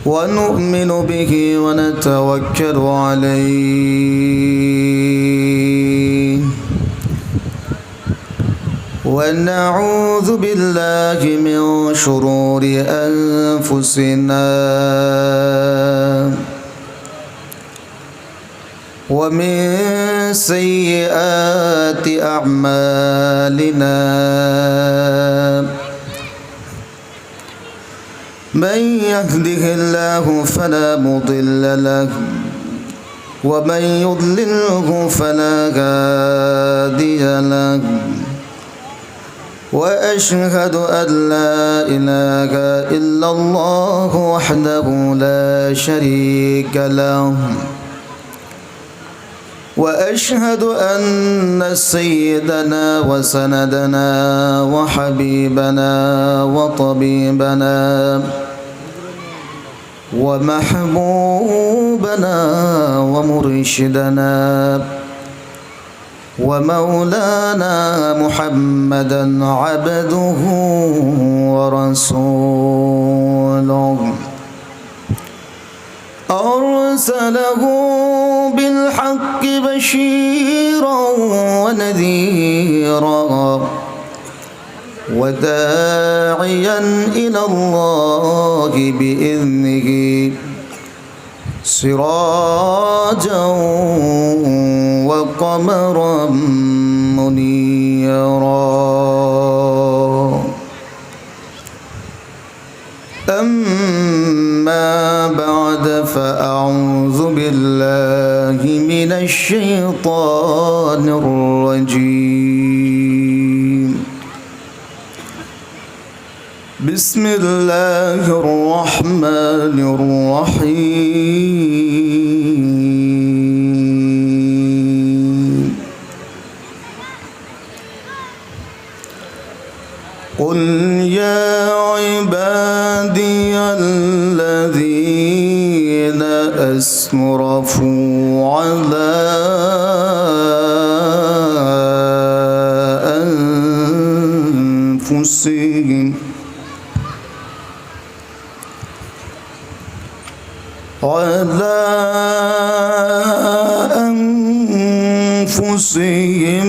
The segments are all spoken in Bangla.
ونؤمن به ونتوكل عليه ونعوذ بالله من شرور أنفسنا ومن سيئات أعمالنا من يهده الله فلا مضل له ومن يضلله فلا هادي له وأشهد أن لا إله إلا الله وحده لا شريك له وأشهد أن سيدنا وسندنا وحبيبنا وطبيبنا ومحبوبنا ومرشدنا ومولانا محمدا عبده ورسوله أرسله بالحق بشيرا ونذيرا وداعيا إلى الله بإذنه سراجا وقمرا منيرا أما بعد فأعوذ بالله من الشيطان الرجيم بسم الله الرحمن الرحيم قل يا عبادي الذين أسرفوا على أنفسهم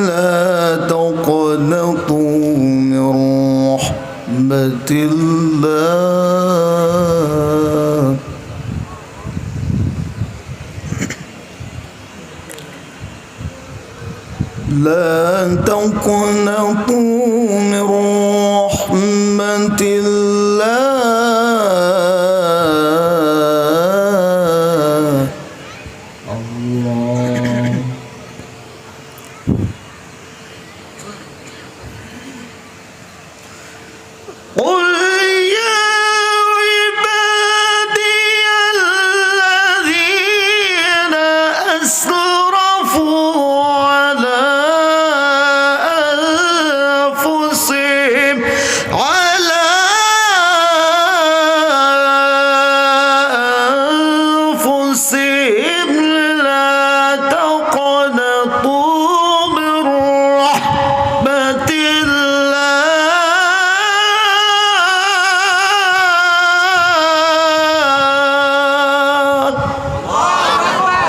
لا تقنطوا من رحمة الله لا تقنطوا من رحمة الله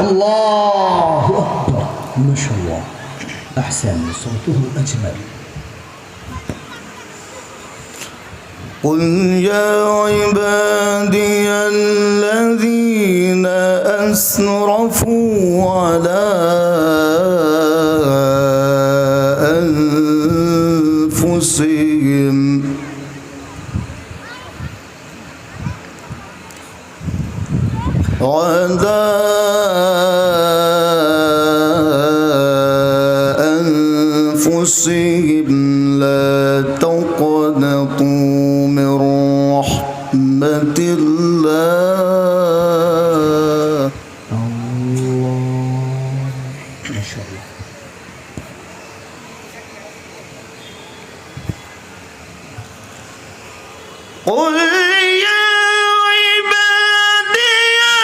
الله أكبر ما شاء الله أحسن صوته أجمل قل يا عبادي الذين أسرفوا على أنفسهم لا تقنطوا من رحمة الله ما شاء الله قل يا عبادي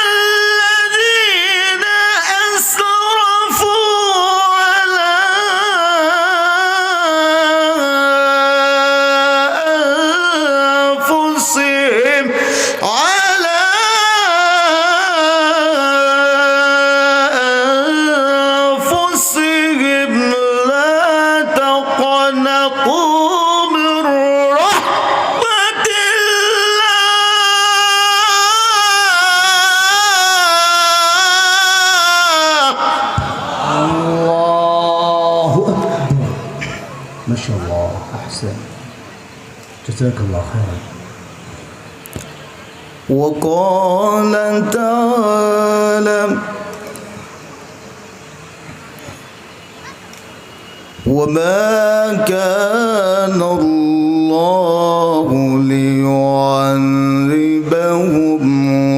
الذين أسرفوا على أنفسهم على جزاك الله خيرا. وقال تعالى وما كان الله ليعذبهم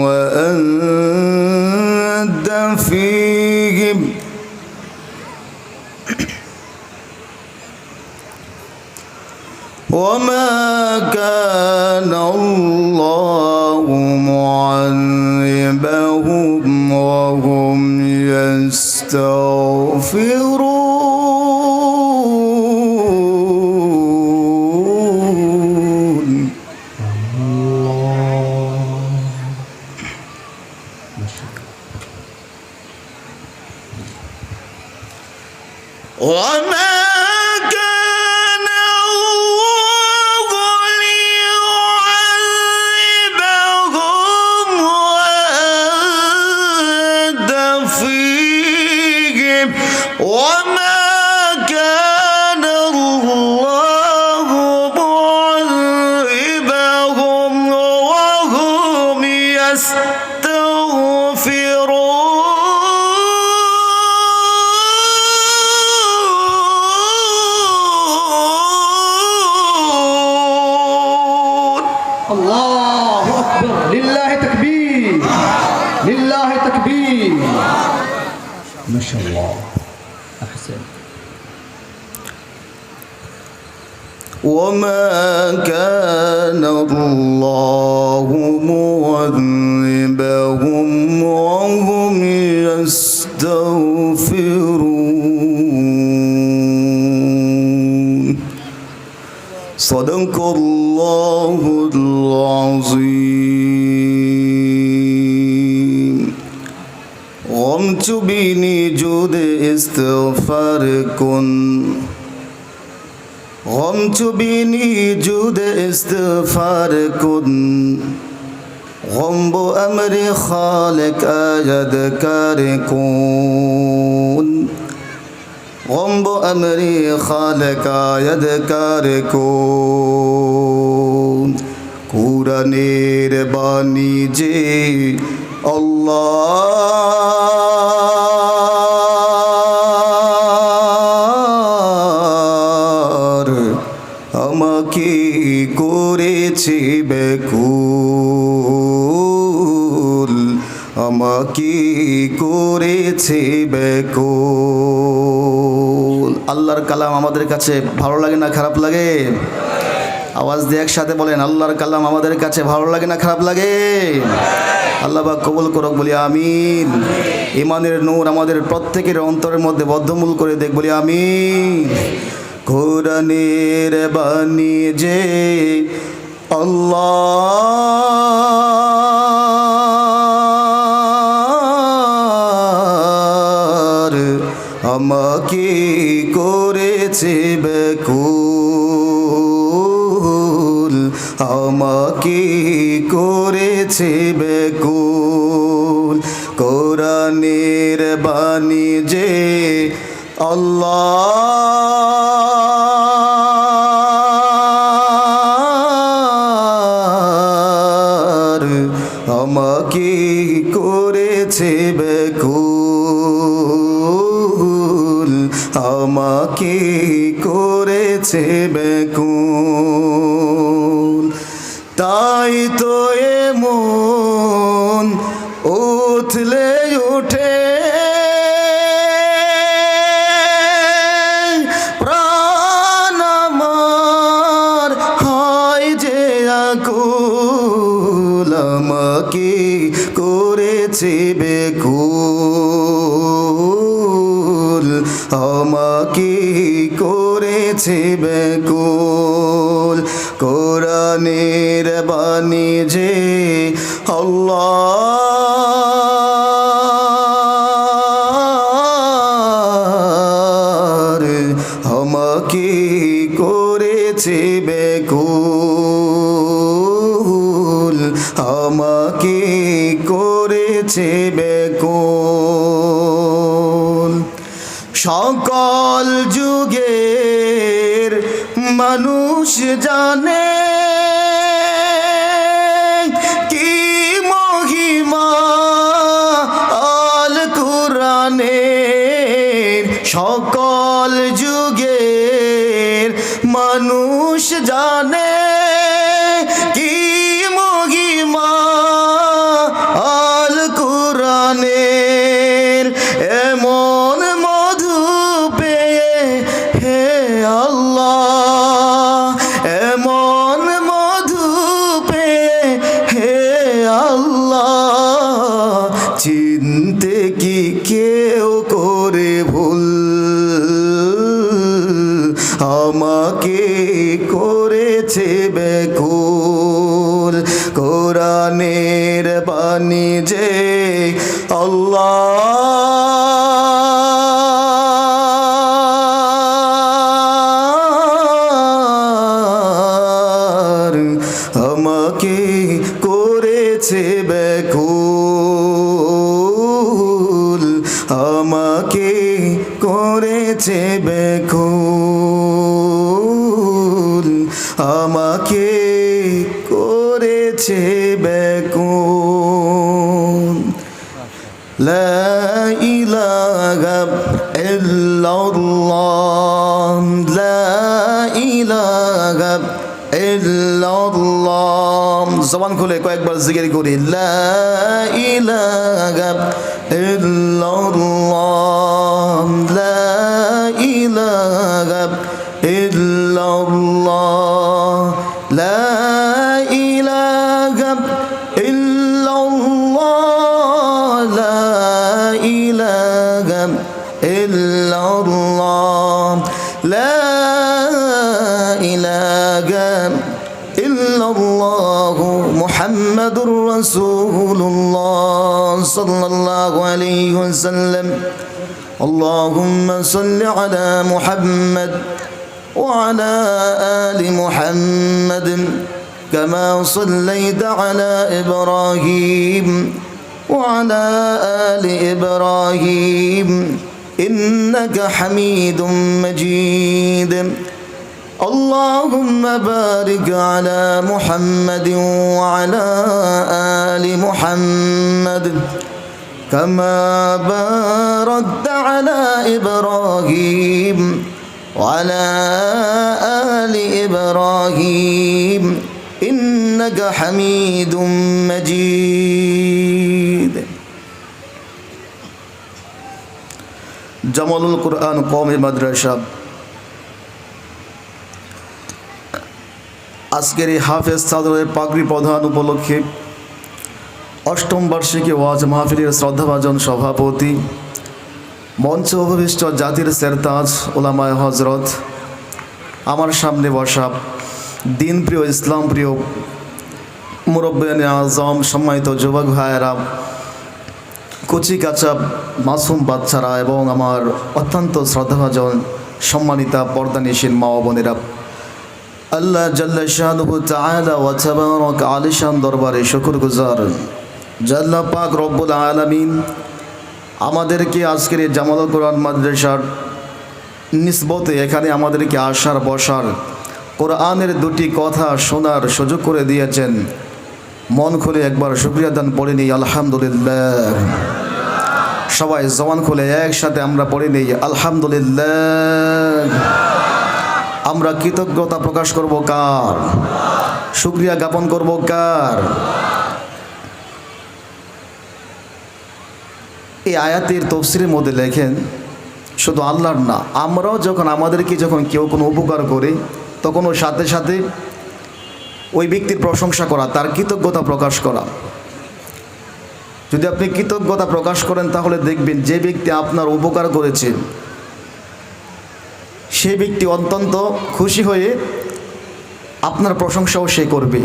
وأنت فيهم وما كان الله معذبهم وهم يستغفرون. وما كان الله ليعذبهم وأنت فيهم وما كان الله معذبهم وهم يستغفرون. الله أكبر. لله تكبير. لله تكبير. ما شاء الله. أحسن. وما كان الله معذبهم وهم يستغفرون. صدق الله العظيم. قمت بنجود استغفاركم قمت بنجود استغفاركم قم بأمر خالق أذكاركم قم بأمر خالق أذكاركم কুরআনের বাণী যে আল্লাহর আমাকে করেছে বেকুল আমাকে করেছে বেকুল। আল্লাহর কালাম আমাদের কাছে ভালো লাগে না খারাপ লাগে? আওয়াজ দিয়ে একসাথে বলেন, আল্লাহর কালাম আমাদের কাছে ভালো লাগে না খারাপ লাগে? আল্লাহ পাক কবুল করুক, বলি আমিন। ইমানের নূর আমাদের প্রত্যেকের অন্তরের মধ্যে বদ্ধমূল করে দেখ, বলি আমিন। কোরআনের বাণী যে আল্লাহর আমাকে করেছে বেকুল আমাকে করেছে বেকুল। কোরআনের বাণী যে আল্লাহর আমাকে করেছে বেকুল আমাকে করেছে বেকুল। তাই তো এমন উঠলে উঠে প্রাণ আমার হয় যে আকুল আমাকে করেছে বেকুল আমাকে করেছে বেকুল। কোরআনের বাণী যে আল্লাহর আমাকে করেছে বেকুল আমাকে করেছে বেকুল। সকল যুগের মানুষ জানে সকল যুগের মানুষ জানে কি মহিমা আল কুরআনের, এমন মধু পেয়ে হে আল্লাহ, এমন মধু পেয়ে হে আল্লাহ, চিনতে কি কেউ করে ভুল, আমাকে করেছে বেকুল। কোরআনের বাণী যে আল্লাহর, আমাকে করেছে বেকুল, আমাকে করেছে বেকুল, আমাকে করেছে বেকুল। লা ইলাহা ইল্লাল্লাহ, লা ইলাহা ইল্লাল্লাহ। জবান খুলে কয়েকবার জিকির করি, লা ইলাহা ইল্লাল্লাহ, লা ইলাহা ইল্লাল্লাহ, লা ইলাহা ইল্লাল্লাহ, লা ইলাহা ইল্লাল্লাহ, লা ইলাহা ইল্লাল্লাহ, মুহাম্মাদুর রাসূলুল্লাহ সাল্লাল্লাহু আলাইহি ওয়াসাল্লাম। আল্লাহুম্মা সাল্লি আলা মুহাম্মাদ ওয়া আলা আলি মুহাম্মাদ কামা সাল্লাইতা আলা ইব্রাহিম ওয়া আলা আলি ইব্রাহিম ইন্নাকা হামিদুম মাজিদ। اللهم بارك على محمد وعلى آل محمد كما باركت على إبراهيم وعلى آل إبراهيم إنك حميد مجيد. জামালুল কুরআন কওমি মাদ্রাসা আজকের এই হাফেজ সাদরের পাগড়ি প্রধান উপলক্ষে অষ্টম বার্ষিকী ওয়াজ মাহফিলের শ্রদ্ধাভাজন সভাপতি, মঞ্চে অভিষ্ট জাতির সেরতাজ ওলামায়ে হজরত, আমার সামনে বসা দিন প্রিয় ইসলাম প্রিয় মুরব্বিয়ানে আজম, সম্মানিত যুবক ভাইয়েরা, কচি কাঁচা মাসুম বাচ্চারা এবং আমার অত্যন্ত শ্রদ্ধাভাজন সম্মানিতা পর্দানিশীন মা ও বোনেরা, আল্লাহ জাল্লা শানুহু তাআলা ওয়া তাবারাক আলিশান দরবারে শুকরগুজার জাল্লা পাক রব্বুল আলামিন আমাদেরকে আজকের এই জামালুল কুরআন মাদ্রাসার নিসবতে এখানে আমাদেরকে আসার বসার কোরআনের দুটি কথা শোনার সুযোগ করে দিয়েছেন। মন খুলে একবার শুকরিয়া দান পড়ে নেই আলহামদুলিল্লাহ। সবাই জবান খুলে একসাথে আমরা পড়ে নেই আলহামদুলিল্লাহ। আমরা কৃতজ্ঞতা প্রকাশ করব কার? শুকরিয়া জ্ঞাপন করব কার? এই আয়াতের তাফসীরের মধ্যে লেখেন শুধু আল্লাহর না, আমরাও যখন আমাদেরকে যখন কেউ কোনো উপকার করে তখন ওর সাথে সাথে ওই ব্যক্তির প্রশংসা করা, তার কৃতজ্ঞতা প্রকাশ করা। যদি আপনি কৃতজ্ঞতা প্রকাশ করেন তাহলে দেখবেন যে ব্যক্তি আপনার উপকার করেছে সেই ব্যক্তি অত্যন্ত খুশি হয়ে আপনার প্রশংসাও সে করবে।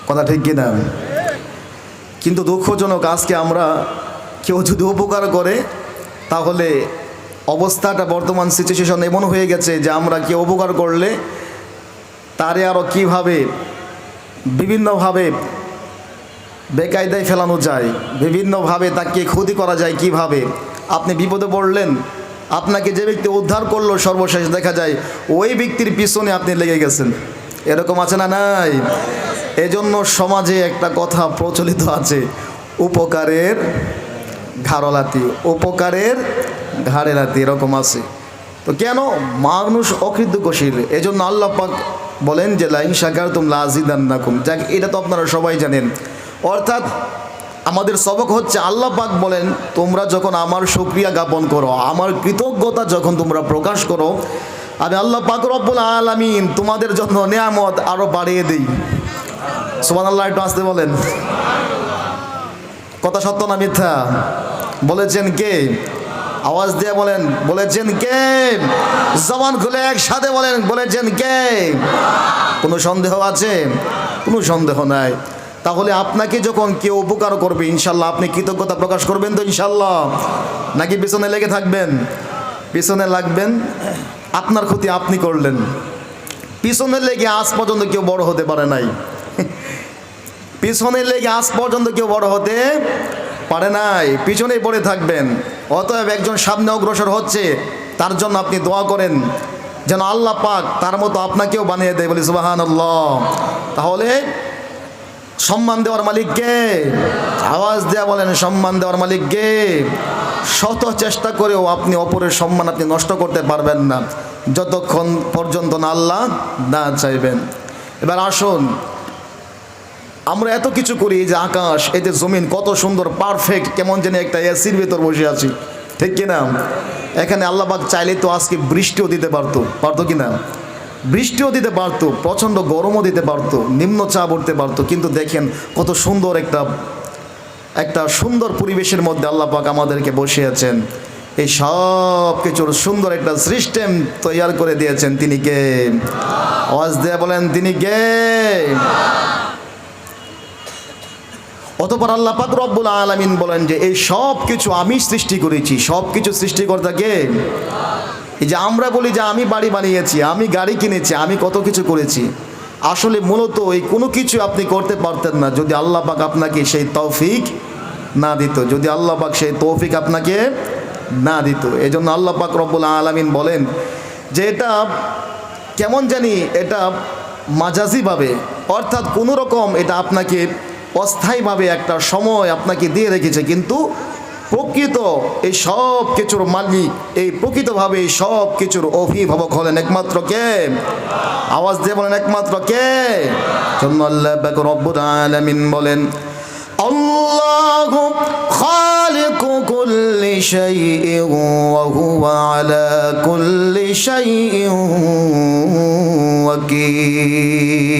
কথা ঠিক কিনা? কিন্তু দুঃখজনক আজকে আমরা কেউ যদি উপকার করে তাহলে অবস্থাটা বর্তমান সিচুয়েশন এমন হয়ে গেছে যে আমরা কেউ উপকার করলে তারে আরও কীভাবে বিভিন্নভাবে বেকায়দায় ফেলানো যায়, বিভিন্নভাবে তাকে ক্ষতি করা যায়। কিভাবে আপনি বিপদে পড়লেন, আপনাকে যে ব্যক্তি উদ্ধার করলো সর্বশেষ দেখা যায় ওই ব্যক্তির পিছনে আপনি লেগে গেছেন। এরকম আছে না নাই? এজন্য সমাজে একটা কথা প্রচলিত আছে, উপকারের ঘাড়লাতি, উপকারের ঘাড়ে রাতে এরকম আছে। তো কেন? মানুষ অকৃতজ্ঞশীল। এই জন্য আল্লাহ পাক বলেন যে লাইন শাকারতুম লাযিদান্নাকুম। যাক, এটা তো আপনারা সবাই জানেন। অর্থাৎ আমাদের সবক হচ্ছে আল্লাহ পাক বলেন তোমরা যখন আমার শুকরিয়া জ্ঞাপন করো, আমার কৃতজ্ঞতা যখন তোমরা প্রকাশ করো, আমি আল্লাহ পাক রব্বুল আলামিন তোমাদের জন্য নিয়ামত আরো বাড়িয়ে দেই। সুবহানাল্লাহ, একটু আসতে বলেন। কথা সত্য না মিথ্যা? বলেছেন কে? আওয়াজ দিয়ে বলেন, বলেছেন কে? জবান খুলে একসাথে বলেন, বলেছেন কে? কোনো সন্দেহ আছে? কোনো সন্দেহ নাই। তাহলে আপনাকে যখন কেউ উপকার করবে ইনশাল্লাহ আপনি কৃতজ্ঞতা প্রকাশ করবেন তো ইনশাল্লাহ? নাকি পিছনে লেগে থাকবেন? পিছনে লাগবেন, আপনার ক্ষতি আপনি করলেন। পিছনে লেগে আজ পর্যন্ত কেউ বড় হতে পারে নাই। পিছনে লেগে আজ পর্যন্ত কেউ বড় হতে পারে নাই, পিছনেই পড়ে থাকবেন। অতএব একজন সামনে অগ্রসর হচ্ছে, তার জন্য আপনি দোয়া করেন যেন আল্লাহ পাক তার মতো আপনাকেও বানিয়ে দেয়। বলি সুবহানাল্লাহ। তাহলে সম্মান দেওয়ার মালিক কে? আওয়াজ দেয়া বলেন, সম্মান দেওয়ার মালিক কে? শত চেষ্টা করেও আপনি অপরের সম্মান আপনি নষ্ট করতে পারবেন না যতক্ষণ পর্যন্ত না আল্লাহ না চাইবেন। এবার আসুন, আমরা এত কিছু করি, যে আকাশ, এই যে জমিন কত সুন্দর পারফেক্ট, কেমন যেন একটা এসির ভেতর বসে আছি, ঠিক কিনা? এখানে আল্লাহ পাক চাইলে তো আজকে বৃষ্টিও দিতে পারতো, পারতো কিনা? বৃষ্টিও দিতে পারতো, প্রচণ্ড গরমও দিতে পারতো, নিম্নচাপ উঠতে পারতো। কিন্তু দেখেন কত সুন্দর একটা সুন্দর পরিবেশের মধ্যে আল্লাহ পাক আমাদেরকে বসিয়েছেন। এই সব কিছুর সুন্দর একটা সিস্টেম তৈরি করে দিয়েছেন। তিনি কে? আওয়াজ দিয়ে বলেন, তিনি কে? অতঃপর আল্লাহ পাক রব্বুল আলামিন বলেন যে এই সব কিছু আমি সৃষ্টি করেছি। সব কিছু সৃষ্টিকর্তা কে? এই যে আমরা বলি যে আমি বাড়ি বানিয়েছি, আমি গাড়ি কিনেছি, আমি কত কিছু করেছি, আসলে মূলত এই কোনো কিছু আপনি করতে পারতেন না যদি আল্লাহ পাক আপনাকে সেই তৌফিক না দিত, যদি আল্লাহ পাক সেই তৌফিক আপনাকে না দিত। এই জন্য আল্লাহ পাক রব্বুল আলামিন বলেন যে এটা কেমন জানি, এটা মাজাজিভাবে, অর্থাৎ কোনো রকম এটা আপনাকে অস্থায়ীভাবে একটা সময় আপনাকে দিয়ে রেখেছে, কিন্তু প্রকৃত এই সব কিছুর মালিক, এই প্রকৃতভাবে এই সব কিছুর অভিভাবক হলেন একমাত্র কে? আওয়াজ দিয়ে বলেন, একমাত্র কে? জন্য আল্লাহ পাক রব্বুল আলামিন বলেন আল্লাহু খালিকু কুল্লি শাইইন ওয়া হুয়া আলা কুল্লি শাইইন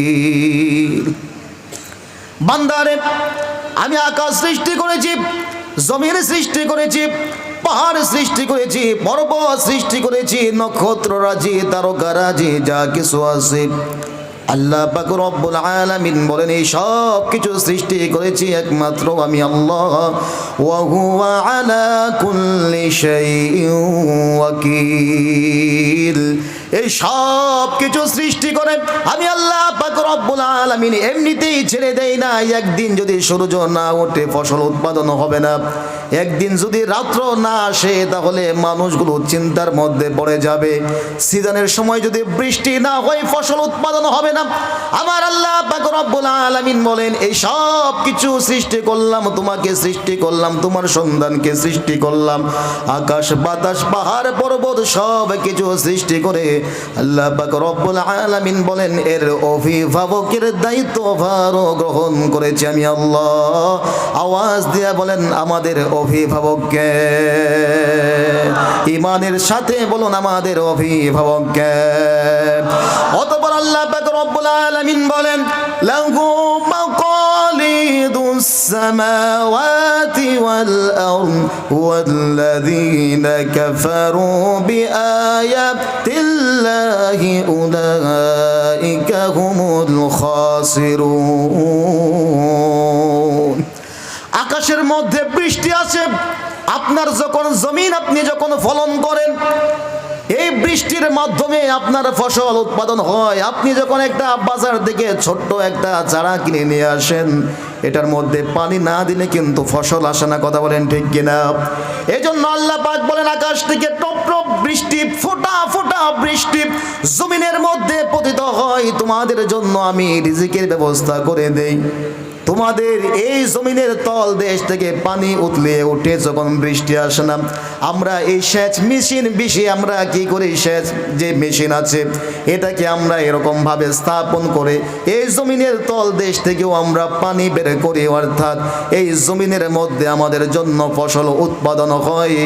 ওয়াকিল। বান্দারে, আমি আকাশ সৃষ্টি করেছি, জমিন সৃষ্টি করেছি, পাহাড় সৃষ্টি করেছি, পর্বত সৃষ্টি করেছি, নক্ষত্র রাজি, তারকা রাজি, যা কিছু আছে আল্লাহ পাক রব্বুল আলামিন বলেন এই সব কিছু সৃষ্টি করেছি একমাত্র আমি আল্লাহ। ওয়া হুয়া আলা কুল্লি শাইইন ওয়াকিল। এই সব কিছু সৃষ্টি করে আমি আল্লাহ পাক রব্বুল আলামিন এমনিতেই ছেড়ে দেই না। একদিন যদি সূর্য না ওঠে ফসল উৎপাদন হবে না, একদিন যদি রাত্র না আসে তাহলে মানুষগুলো চিন্তার মধ্যে পড়ে যাবে, সিজনের সময় যদি বৃষ্টি না হয় ফসল উৎপাদন হবে না। আমার আল্লাহ পাক রব্বুল আলামিন বলেন এই সব কিছু সৃষ্টি করলাম, তোমাকে সৃষ্টি করলাম, তোমার সন্তানকে সৃষ্টি করলাম, আকাশ বাতাস পাহাড় পর্বত সব কিছু সৃষ্টি করে আল্লাহ পাক রব্বুল আলামিন বলেন এর অভিভাবকের দায়িত্ব ভারও গ্রহণ করেছি আমি আল্লাহ। আওয়াজ দিয়ে বলেন আমাদের অভিভাবককে, ঈমানের সাথে বলুন আমাদের অভিভাবককে। অতঃপর আল্লাহ পাক রব্বুল আলামিন বলেন লাহু মাকালিদুস সামাওয়াতি ওয়াল আরদ ওয়াল্লাযীনা কাফারু বিআয়াতিল্লাহি উলাইকা হুমুল খাসিরুন। আকাশের মধ্যে বৃষ্টি আছে, আপনার যখন জমিন আপনি যখন ফলন করেন এই বৃষ্টির মাধ্যমে আপনার ফসল উৎপাদন হয়। আপনি যখন একটা বাজার থেকে ছোট্ট একটা চারা কিনে নিয়ে আসেন, এটার মধ্যে পানি না দিলে কিন্তু ফসল আসে না, কথা বলেন ঠিক কিনা? এই জন্য আল্লাহ পাক বলেন আকাশ থেকে টপ টপ বৃষ্টি, ফোঁটা ফোঁটা বৃষ্টি জমিনের মধ্যে পতিত হয়, তোমাদের জন্য আমি রিজিকের ব্যবস্থা করে দেই। তোমাদের এই জমিনের তল দেশ থেকে পানি উতলে উঠে যখন বৃষ্টি আসে না, আমরা এই সেচ মেশিন বেশি আমরা কি করি, সেচ যে মেশিন আছে এটাকে আমরা এরকম ভাবে স্থাপন করে এই জমিনের তল দেশ থেকেও আমরা পানি বের করি, অর্থাৎ এই জমিনের মধ্যে আমাদের জন্য ফসল উৎপাদন হয়।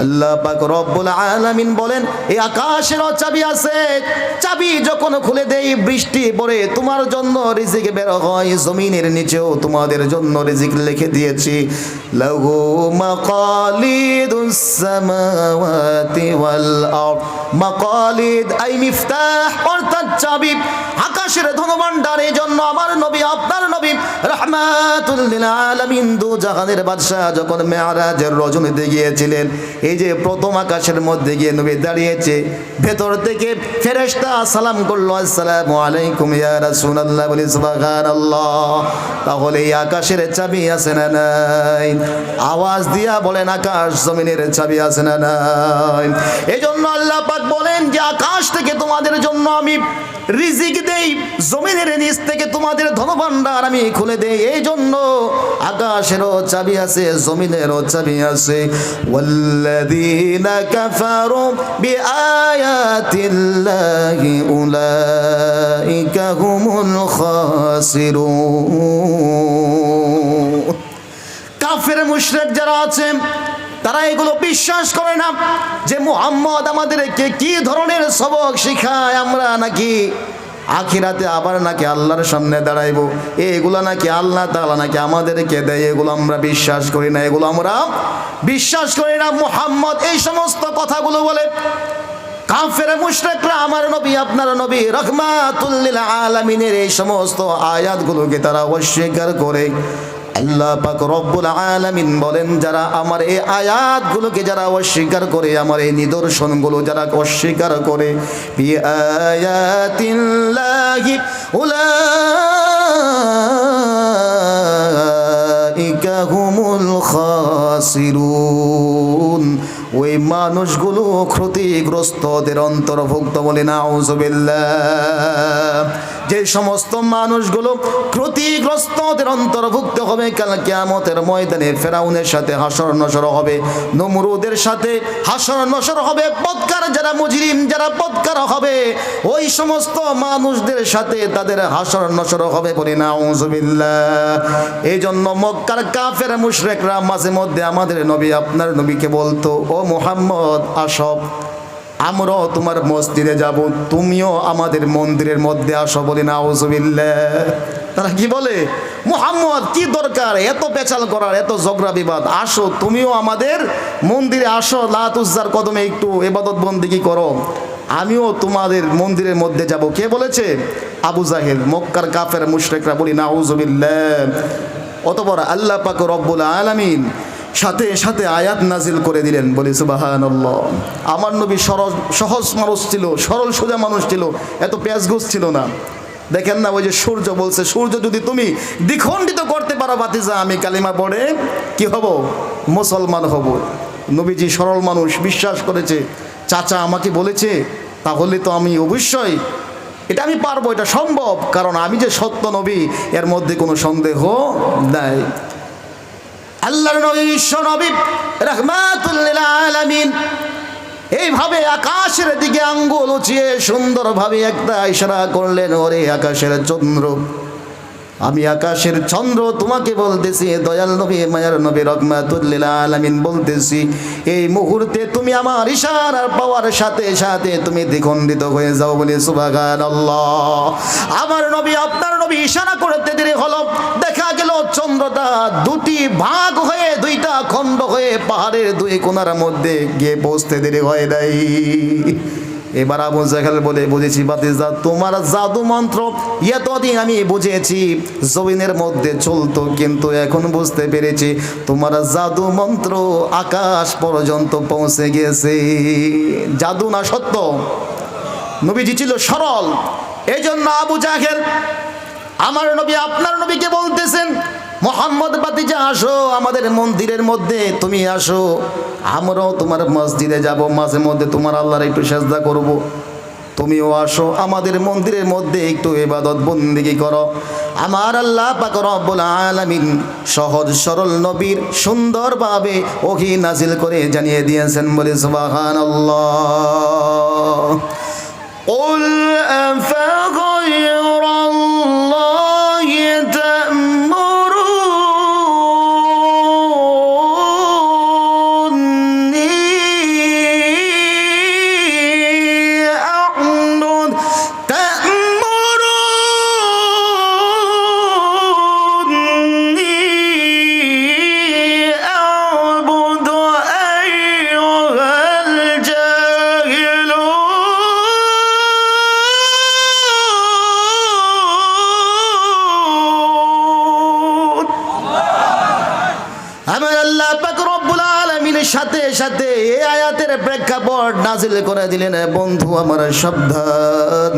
আল্লাহ পাক রব্বুল আলামিন বলেন, এই আকাশেরও চাবি আছে, চাবি যখন খুলে দেই বৃষ্টি পড়ে তোমার জন্য রিজিক বের হয়। জমিনের নিচেও তোমাদের জন্য রিজিক লিখে দিয়েছি। লাহু মাকালিদুস সামাওয়াতি ওয়াল আরদ, মাকালিদ আই মিফতাহ, অর্থাৎ চাবি, আকাশের ধনভাণ্ডার। এই জন্য আমার নবী, আপনার নবী রাহমাতুল লিল আলামিন, দু জাহানের বাদশা যখন মেরাজের রজনীতে গিয়েছিলেন, এই যে প্রথম আকাশের মধ্যে গিয়ে নবী দাঁড়িয়েছে, ভেতর থেকে ফেরেশতা সালাম করলো, আসসালামু আলাইকুম ইয়া রাসূলুল্লাহ, বলি সুবহানাল্লাহ। তাহলে এই আকাশের চাবি আছে না নাই? আওয়াজ দিয়া বলেন, আকাশ জমিনের চাবি আছে না নাই? এই জন্য আল্লাহ পাক বলেন যে আকাশ থেকে তোমাদের জন্য আমি রিজিক দেই, জমিনের নিচ থেকে তোমাদের ধনভাণ্ডার আমি খুলে দেই। এই জন্য আকাশেরও চাবি আছে, জমিনেরও চাবি আছে। ওয়াল্লাযীনা কাফারু বিআয়াতিল্লাহি উলাইকা হুমুল খাসিরুন। কাফের মুশরিক যারা আছে তারা এগুলো বিশ্বাস করে না যে মুহাম্মদ আমাদেরকে কি ধরনের সবক শিখায়, আমরা নাকি আখিরাতে আবার নাকি আল্লাহর সামনে দাঁড়াইবো, এগুলো নাকি আল্লাহ তাআলা নাকি আমাদেরকে দেয়, এগুলো আমরা বিশ্বাস করি না, এগুলো আমরা বিশ্বাস করি না। মুহাম্মদ এই সমস্ত কথাগুলো বলে কাফের মুশরিকরা আমার নবী, আপনার নবী রাহমাতুল লিল আলামিনের এই সমস্ত আয়াতগুলোকে তারা অস্বীকার করে। আল্লাহ পাক রব্বুল আলামিন বলেন, যারা আমার এই আয়াতগুলোকে যারা অস্বীকার করে, আমার এই নিদর্শনগুলো যারা অস্বীকার করে, বি আয়াতিল্লাহি উলাইকা হুমুল খাসিরুন, ওই মানুষগুলো ক্ষতিগ্রস্তদের অন্তর্ভুক্ত, বলে নাউযুবিল্লাহ। যে সমস্ত মানুষগুলো ক্ষতিগ্রস্তদের অন্তর্ভুক্ত হবে, কাল কিয়ামতের ময়দানে ফেরাউনের সাথে হাসর নসর হবে, নমরুদের সাথে হাসর নসর হবে, বদকার যারা মুজরিম যারা বদকার হবে, ওই সমস্ত মানুষদের সাথে তাদের হাসর নসর হবে, বলে নাউযুবিল্লাহ। এই জন্য মক্কার কাফের মুশরিকরা মাঝে মধ্যে আমাদের নবী, আপনার নবীকে বলতো, ও মুহাম্মদ আসো, আমরাও তোমার মসজিদে যাব, তুমিও আমাদের মন্দিরের মধ্যে আসো, বলি নাউযুবিল্লাহ। তারা কি বলে, মুহাম্মদ কি দরকার এত পেচাল করার, এত ঝগড়া বিবাদ, আসো তুমিও আমাদের মন্দিরে আসো, লাত উজ্জার কদমে একটু ইবাদত বন্দেগী করো, আমিও তোমাদের মন্দিরের মধ্যে যাব। কে বলেছে? আবু জাহেল, মক্কার কাফের মুশরিকরা, বলি নাউযুবিল্লাহ। অতঃপর আল্লাহ পাক রব্বুল আলামিন সাথে সাথে আয়াত নাজিল করে দিলেন, বলি সুবহানাল্লাহ। আমার নবী সহজ মানুষ ছিল, সরল সোজা মানুষ ছিল, এত পেঁচগোছ ছিল না। দেখেন না, ওই যে সূর্য বলছে, সূর্য যদি তুমি দ্বিখণ্ডিত করতে পারো বাতিজা, আমি কালিমা পড়ে কি হব? মুসলমান হব। নবীজি সরল মানুষ, বিশ্বাস করেছে, চাচা আমাকে বলেছে, তাহলে তো আমি অবশ্যই এটা আমি পারবো, এটা সম্ভব, কারণ আমি যে সত্য নবী এর মধ্যে কোনো সন্দেহ নাই। আল্লাহর নবী, বিশ্ব নবী রাহমাতুল লিল আলামিন এইভাবে আকাশের দিকে আঙ্গুল উঁচিয়ে সুন্দরভাবে একটা ইশারা করলেন, ওরে আকাশের চন্দ্র, আমি আকাশের চন্দ্র তোমাকে বলতেছি, দয়াল নবী মায়ার নবী রাহমাতুল লিল আলামিন বলতেছি, এই মুহূর্তে তুমি আমার ইশারার পাওয়ার সাথে সাথে তুমি দ্বিখণ্ডিত হয়ে যাও, বলে সুবহানাল্লাহ। আমার নবী, আপনার নবী ইশারা করতে দেরি হলো, দেখা গেল চন্দ্রটা দুটি ভাগ হয়ে, দুইটা খণ্ড হয়ে পাহাড়ের দুই কোণার মধ্যে গিয়ে পৌঁছতে দেরি হয় নাই। এবার আবু জাহেল বলে, বুঝেছি বাতিজা, তোমার জাদু মন্ত্র এতদিন আমি বুঝেছি জমিনের মধ্যে চলতো, কিন্তু এখন বুঝতে পেরেছি তোমার জাদু মন্ত্র আকাশ পর্যন্ত পৌঁছে গেছে। জাদু না সত্য? নবীজি ছিল সরল, এই জন্য আবু জাহেল আমার নবী, আপনার নবীকে বলতেছেন, মোহাম্মদ বাতিজা আসো আমাদের মন্দিরের মধ্যে, তুমি আসো, আমরাও তোমার মসজিদে যাব, মাঝে মধ্যে তোমার আল্লাহর একটু সেজদা করব। তুমিও আসো আমাদের মন্দিরের মধ্যে একটু ইবাদত বন্দেগী করো। আমার আল্লাহ পাক রব্বুল আলামিন সহজ সরল নবীর সুন্দরভাবে ওহী নাজিল করে জানিয়ে দিয়েছেন, বলে সুবহানাল্লাহ। কুল আফাগায়রাল্লাহি সাথে সাথে এই আয়াতের প্রেক্ষাপট নাজিল করে দিলেন, বন্ধু আমার সাবধান,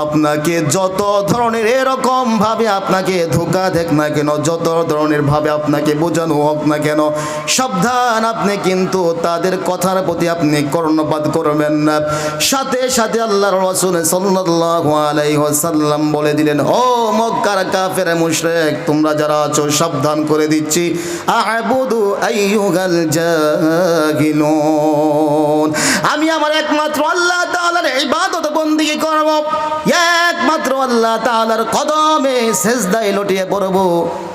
আপনাকে যত ধরনের এরকম ভাবে আপনাকে ধোঁকা দেখ না কেন, যত ধরনের ভাবে আপনাকে বোঝানো হোক না কেন, সাবধান, আপনি কিন্তু তাদের কথার প্রতি আপনি কর্ণপাত করবেন না। সাথে সাথে আল্লাহর রাসূল সাল্লাল্লাহু আলাইহি ওয়াসাল্লাম বলে দিলেন, ও মক্কার কাফের মুশরিক, তোমরা যারা আছো সাবধান করে দিচ্ছি, আ'বুদু আইয়ুহাল জাহিলুন, আমি আমার একমাত্র আল্লাহ তাআলার ইবাদত বন্দেগী করব, একমাত্র আল্লাহ তাআলার কদমে সিজদায় লুটিয়ে পড়ব।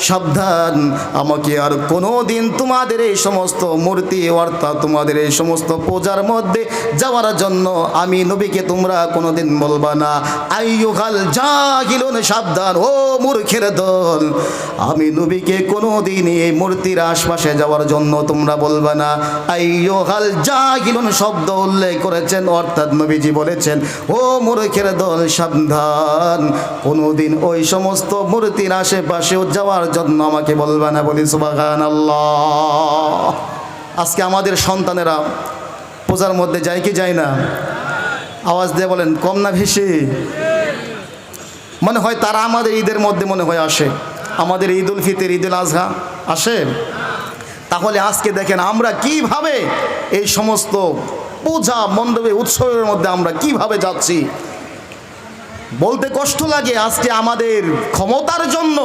সাবধান, আমাকে আর কোনোদিন তোমাদের এই সমস্ত মূর্তি অর্থাৎ তোমাদের এই সমস্ত পূজার মধ্যে যাওয়ার জন্য আমি নবীকে তোমরা কোনোদিন বলবা না। আইয়ুহাল জাহিলুন, সাবধান ও মূর্খের দল, আমি নবীকে কোনোদিন এই মূর্তির আশপাশে যাওয়ার জন্য তোমরা বলবা না। আইয়ুহাল জাহিলুন শব্দ উল্লেখ করেছেন, অর্থাৎ নবীজি বলেছেন, ও মূর্খের দল সাবধান, কোনোদিন ওই সমস্ত মূর্তির আশেপাশেও যাওয়ার জন্য আমাকে বলবা না, বলি সুবহানাল্লাহ। আজকে আমাদের সন্তানেরা পূজার মধ্যে যায় কি যায় না? আওয়াজ দিয়ে বলেন, কম না বেশি? মনে হয় তারা আমাদের ঈদের মধ্যে মনে হয় আসে, আমাদের ঈদ উল ফিতর, ঈদ উল আজহা আসে। তাহলে আজকে দেখেন আমরা কিভাবে এই সমস্ত পূজা মণ্ডপে উৎসবের মধ্যে আমরা কিভাবে যাচ্ছি। বলতে কষ্ট লাগে, আজকে আমাদের ক্ষমতার জন্য,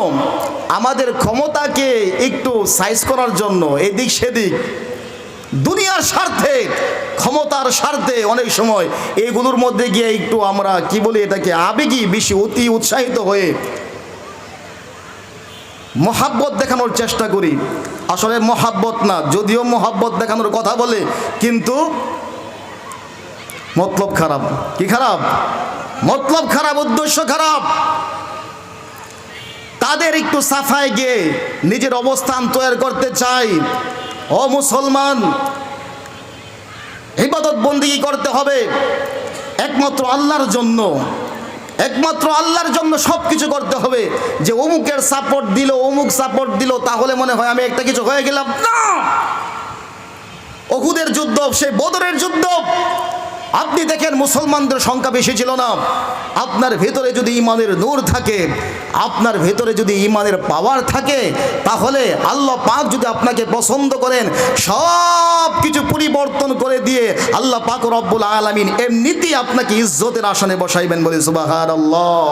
আমাদের ক্ষমতাকে একটু সাইজ করার জন্য এদিক সেদিক দুনিয়ার স্বার্থে, ক্ষমতার স্বার্থে অনেক সময় এইগুলোর মধ্যে গিয়ে একটু আমরা কি বলি এটাকে আবেগী বেশি অতি উৎসাহিত হয়ে মহাব্বত দেখানোর চেষ্টা করি। আসলে মহাব্বত না, যদিও মহাব্বত দেখানোর কথা বলে, কিন্তু মতলব খারাপ। কি খারাপ? মতলব খারাপ, উদ্দেশ্য খারাপ। তাদের একটু সাফায় গিয়ে নিজের অবস্থান তৈরি করতে চাই। ও মুসলমান, ইবাদত বন্দেগী করতে হবে একমাত্র আল্লাহর জন্য, একমাত্র আল্লাহর জন্য সব কিছু করতে হবে। যে অমুকের সাপোর্ট দিল, অমুক সাপোর্ট দিল, তাহলে মনে হয় আমি একটা কিছু হয়ে গেলাম না। উহুদের যুদ্ধ, সেই বদরের যুদ্ধ, আপনি দেখেন মুসলমানদের সংখ্যা বেশি ছিল না। আপনার ভেতরে যদি ঈমানের নূর থাকে, আপনার ভেতরে যদি ঈমানের পাওয়ার থাকে, তাহলে আল্লাহ পাক যদি আপনাকে পছন্দ করেন, সব কিছু পরিবর্তন করে দিয়ে আল্লাহ পাক রব্বুল আলামিন এমনিতেই আপনাকে ইজ্জতের আসনে বসাইবেন, বলে সুবহানাল্লাহ।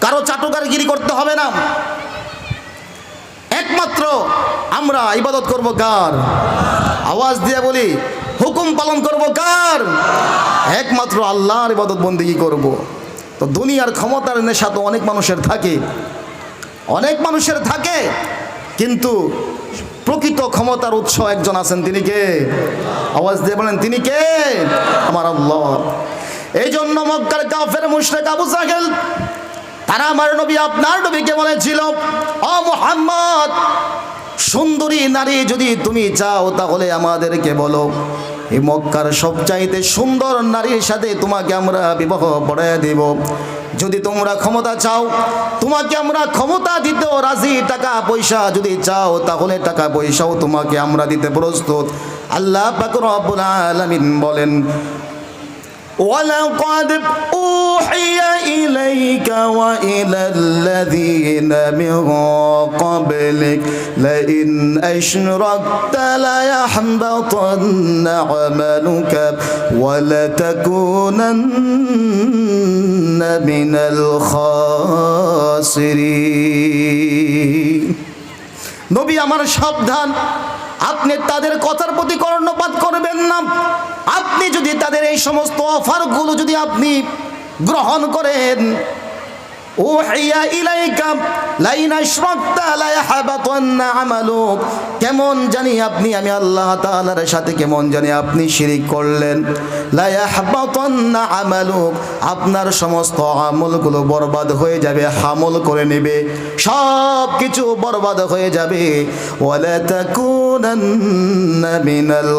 কারো চাটুকারগিরি করতে হবে না। একমাত্র আমরা ইবাদত করব কার? আওয়াজ দিয়ে বলি, হুকুম পালন করব কার? একমাত্র আল্লাহর ইবাদত বন্দেগী করব। তো দুনিয়ার ক্ষমতার নেশা তো অনেক মানুষের থাকে, অনেক মানুষের থাকে, কিন্তু প্রকৃত ক্ষমতার উৎস একজন আছেন, তিনি কে? আওয়াজ দিয়ে বলেন, তিনি কে? আমার আল্লাহ। এই জন্য মক্কার কাফের মুশরিক আবু জাহেল তারা আমার নবী, আপনার নবীকে বলেছিল, ও মুহাম্মদ, সুন্দরী নারী যদি তুমি চাও তাহলে আমাদেরকে বলো, এই মক্কার সবচাইতে সুন্দর নারীর সাথে তোমাকে আমরা বিবাহ পড়াইয়া দেব। যদি তোমরা ক্ষমতা চাও, তোমাকে আমরা ক্ষমতা দিতেও রাজি, টাকা পয়সা যদি চাও তাহলে টাকা পয়সাও তোমাকে আমরা দিতে প্রস্তুত। আল্লাহ পাক রব্বুল আলামিন বলেন, ওয়ালাকাদ উহিয়া ইলাইকা ওয়া ইলাল্লাযীনা মিন ক্বাবলিক লাইন আশরাকতা লায়াহবাতান্না আমালুকা ওয়া লাতাকুনান্না মিনাল খাসিরিন। নবী আমার সাবধান, আপনি তাদের কথার প্রতি কর্ণপাত করবেন না। আপনি যদি তাদের এই সমস্ত অফারগুলো যদি আপনি গ্রহণ করেন, উহিয়া ইলাইকা লাইন আশরাকতা লায়াহবাতান্না আমালুক, কেমন জানি আপনি আমি আল্লাহ তাআলার সাথে কেমন জানি আপনি শিরিক করলেন। লায়াহবাতান্না আমালুক, আপনার সমস্ত আমলগুলো বরবাদ হয়ে যাবে, হামল করে নেবে, সব কিছু বরবাদ হয়ে যাবে। ওয়ালা তাকুনান্না মিনাল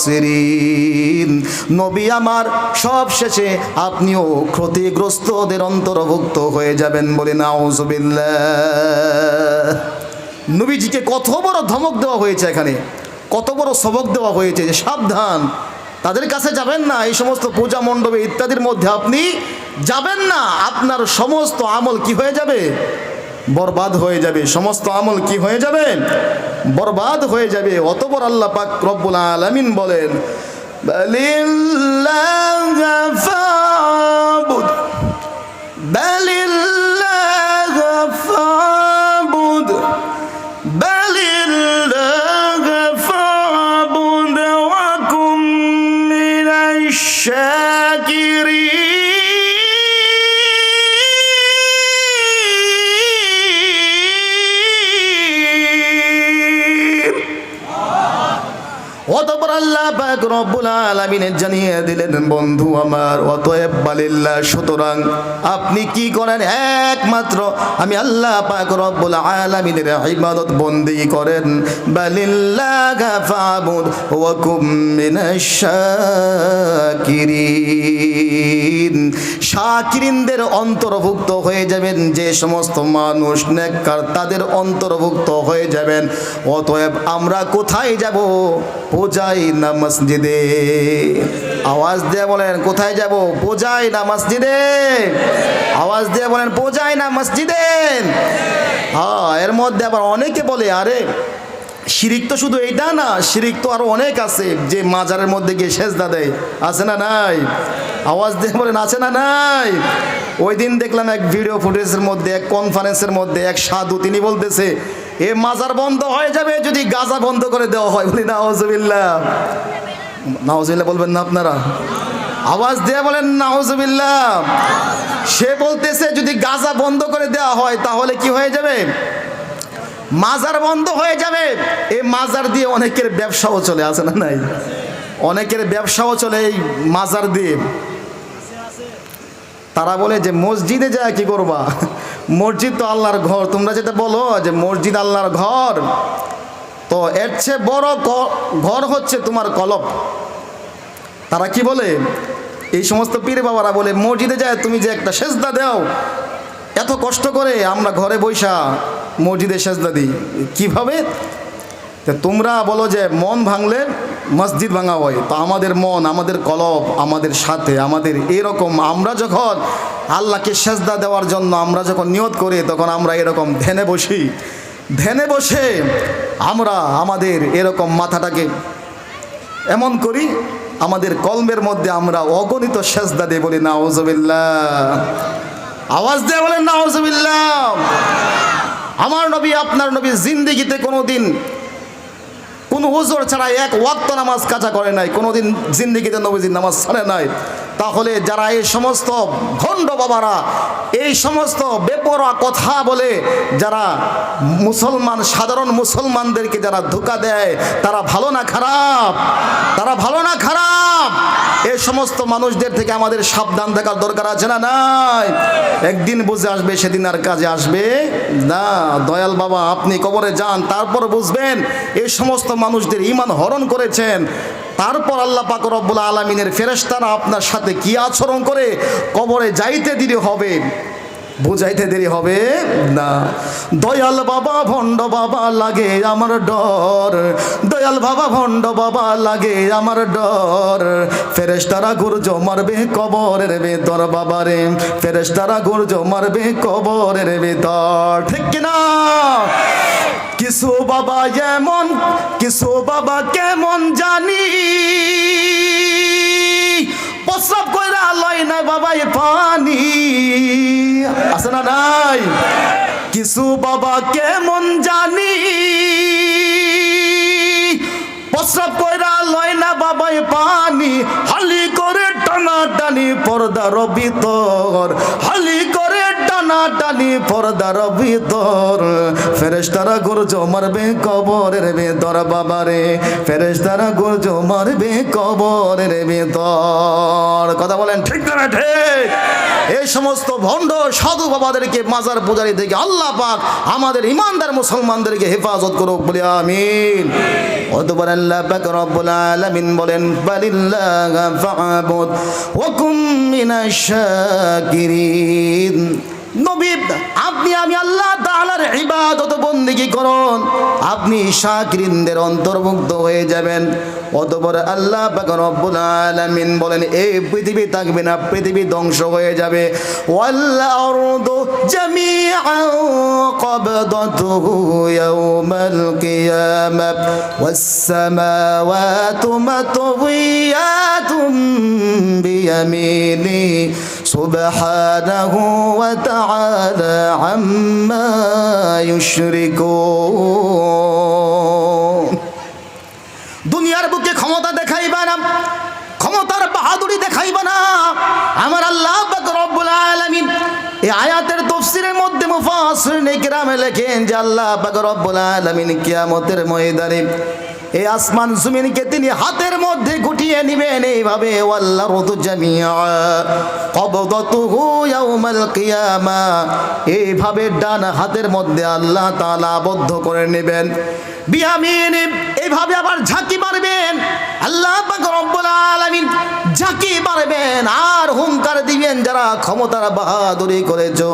খাসিরিন। নবী আমার সব শেষে আপনিও ক্ষতিগ্রস্তদের অন্তর্ভুক্ত হয়ে যাবেন বলে নাউযুবিল্লাহ। নবীজিকে কত বড় ধমক দেওয়া হয়েছে, এখানে কত বড় সবক দেওয়া হয়েছে যে সাবধান, তাদের কাছে যাবেন না, এই সমস্ত পূজা মণ্ডপে ইত্যাদির মধ্যে আপনি যাবেন না, আপনার সমস্ত আমল কি হয়ে যাবে, বরবাদ হয়ে যাবে, সমস্ত আমল কি হয়ে যাবে, বরবাদ হয়ে যাবে। অতঃপর আল্লাহ পাক রব্বুল আলামিন বলেন, বালিল্লাহি ফাবুদ বালিল্লাহি ফাবুদ বালিল্লাহি ফাবুদ ওয়া কুম মিনাশ শাকিরিন। অতঃপর আল্লাহ পাক রব্বুল আলামিন জানিয়ে দিলেন, বন্ধু আমার, অতএব বালিল্লাহ, সুতরাং আপনি কি করেন, একমাত্র আমি আল্লাহ পাক রব্বুল আলামিনের ইবাদত বন্দেগী করেন। বালিল্লাহ ফাবুদ ওয়া কুম মিনাশ শাকিরিন। শাকিরিনদের অন্তর্ভুক্ত হয়ে যাবেন, যে সমস্ত মানুষ নেককার তাদের অন্তর্ভুক্ত হয়ে যাবেন। অতএব আমরা কোথায় যাব, পূজায় না মসজিদে? আওয়াজ দিয়ে বলেন কোথায় যাব, পূজায় না মসজিদে? আওয়াজ দিয়ে বলেন পূজায় না মসজিদে? হ্যাঁ, এর মধ্যে আবার অনেকে বলে, আরে শিরিক তো শুধু এইটা না, শিরিক তো আরো অনেক আছে, যে মাজারের মধ্যে গিয়ে সেজদা দেয়, আছে না নাই? আওয়াজ দিয়ে বলেন আছে না নাই? ওই দিন দেখলাম এক ভিডিও ফুটেজের মধ্যে, এক কনফারেন্সের মধ্যে এক সাধু তিনি বলতেছে, এ মাজার বন্ধ হয়ে যাবে যদি গাজা বন্ধ করে দেওয়া হয়। বলি নাউযুবিল্লাহ, নাউযুবিল্লাহ বলবেন না আপনারা? আওয়াজ দিয়ে বলেন নাউযুবিল্লাহ। সে বলতেছে যদি গাজা বন্ধ করে দেওয়া হয় তাহলে কি হয়ে যাবে, মাজার বন্ধ হয়ে যাবে। এই মাজার দিয়ে অনেকের ব্যবসাও চলে, আছে না নাই? অনেকের ব্যবসাও চলে এই মাজার দিয়ে। তারা বলে যে মসজিদে যায় কি করবা, মসজিদ তো আল্লাহর ঘর, তোমরা যেটা বলো যে মসজিদ আল্লাহর ঘর, তো এর চেয়ে বড় ঘর হচ্ছে তোমার কলব। তারা কি বলে, এই সমস্ত পীর বাবারা বলে মসজিদে যায় তুমি যে একটা সেজদা দাও, এত কষ্ট করে আমরা ঘরে বৈশা মসজিদে সেজদা দিই, কিভাবে? তো তোমরা বলো যে মন ভাঙলে মসজিদ ভাঙা হয়, তো আমাদের মন, আমাদের কলব আমাদের সাথে, আমাদের এরকম আমরা যখন আল্লাহকে সেজদা দেওয়ার জন্য আমরা যখন নিয়ত করি, তখন আমরা এরকম ধ্যানে বসি, ধ্যানে বসে আমরা আমাদের এরকম মাথাটাকে এমন করি, আমাদের কলবের মধ্যে আমরা অগণিত সেজদা দিয়ে বলি নাউযুবিল্লাহ। আওয়াজ দিয়ে বলেন নাউযুবিল্লাহ। আমার নবী, আপনার নবী জিন্দেগিতে কোনোদিন কোনো হুজুর ছাড়া এক ওয়াক্ত নামাজ কাজা করে নাই, কোনোদিন জিন্দেগিতে নবীজির নামাজ ছাড়ে নাই। তাহলে যারা এই সমস্ত ভণ্ড বাবারা এই সমস্ত বেপরোয়া কথা বলে, যারা মুসলমান, সাধারণ মুসলমানদেরকে যারা ধোঁকা দেয়, তারা ভালো না খারাপ? তারা ভালো না খারাপ? এই সমস্ত মানুষদের থেকে আমাদের সাবধান থাকার দরকার আছে না নাই? একদিন বুঝে আসবে, সেদিন আর কাজে আসবে না। দয়াল বাবা, আপনি কবরে যান, তারপর বুঝবেন এই সমস্ত মানুষদের ঈমান হরণ করেছেন। তারপর আল্লাহ পাক রব্বুল আলামিনের ফেরেশতারা আপনার সাথে কি আচরণ করে কবরে যাইতে দিতে হবে। বুঝাইতে দেরি হবে না। দয়াল বাবা ভণ্ড বাবা লাগে আমার ডর, দয়াল বাবা ভণ্ড বাবা লাগে আমার ডর। ফেরেশতারা গুরজ মারবে কবরের ভেতর বাবারে, ফেরেশতারা গুরজ মারবে কবরের ভেতর, ঠিক কিনা? কিছু বাবা এমন, কিছু বাবা কেমন জানি, প্রস্রাব কইরা লয় না বাবাই পানি, আছে না নাই? কিছু বাবা কেমন জানি, প্রস্রাব কইরা লয় না বাবাই পানি, হালি করে টানা টানি পর্দার ভিতর, হালি করে টানা টানি পর্দার ভিতর। ফেরেশতারা গুরজ মারবে কবরের ভেতর বাবারে, ফেরেশতারা গুরজ মারবে কবরের ভেতর। কথা বলেন ঠিক না ঠিক? এই সমস্ত ভণ্ড সাধু বাবাদেরকে, মাজার পূজারী থেকে আল্লাহ পাক আমাদের ইমানদার মুসলমানদেরকে হেফাজত করুক বলে আমিন। অতঃপর আল্লাহ পাক রব্বুল আলামিন বলেন বালিল্লাহি ফা'বুদ ওয়া কুম মিনাশ শাকিরিন। নবী আপনি আমি আল্লাহ তাআলার ইবাদত বন্দেগী করুন, আপনি শাকিরিনদের অন্তর্ভুক্ত হয়ে যাবেন। অতঃপর আল্লাহ পাক রব্বুল আলামিন বলেন এই পৃথিবী থাকবে না, পৃথিবী ধ্বংস হয়ে যাবে। ওয়াল আরদু জামিআন ক্বাবদাতুহু ইয়াওমাল কিয়ামাহ ওয়াস সামাওয়াতু মাতওয়িয়াতুম বিয়ামিনি সুবহানাহু ওয়া তাআলা আম্মা ইউশরিকুন। দুনিয়ার বুকে ক্ষমতা দেখাইবা না, ক্ষমতার বাহাদুরি দেখাইবা না। আমার আল্লাহ পাক রব্বুল আলামিন এই আয়াতের তাফসীরের মধ্যে মুফাসসিরিন কিরামে লেখেন যে আল্লাহ পাক রব্বুল আলামিন কিয়ামতের ময়দানে এই আসমান জমিনকে তিনি হাতের মধ্যে গুটিয়ে নেবেন এইভাবে। ওয়াল্লারদু জামিআ ক্বাবদাতুহু ইয়াওমাল কিয়ামা, এইভাবে ডান হাতের মধ্যে আল্লাহ তাআলা আবদ্ধ করে নেবেন। বিয়ামিনে এইভাবে আবার ঝাঁকি মারবেন আল্লাহ পাক রব্বুল আলামিন, ঝাঁকি মারবেন আর হুঙ্কার দিবেন যারা ক্ষমতার বাহাদুরি করেছো,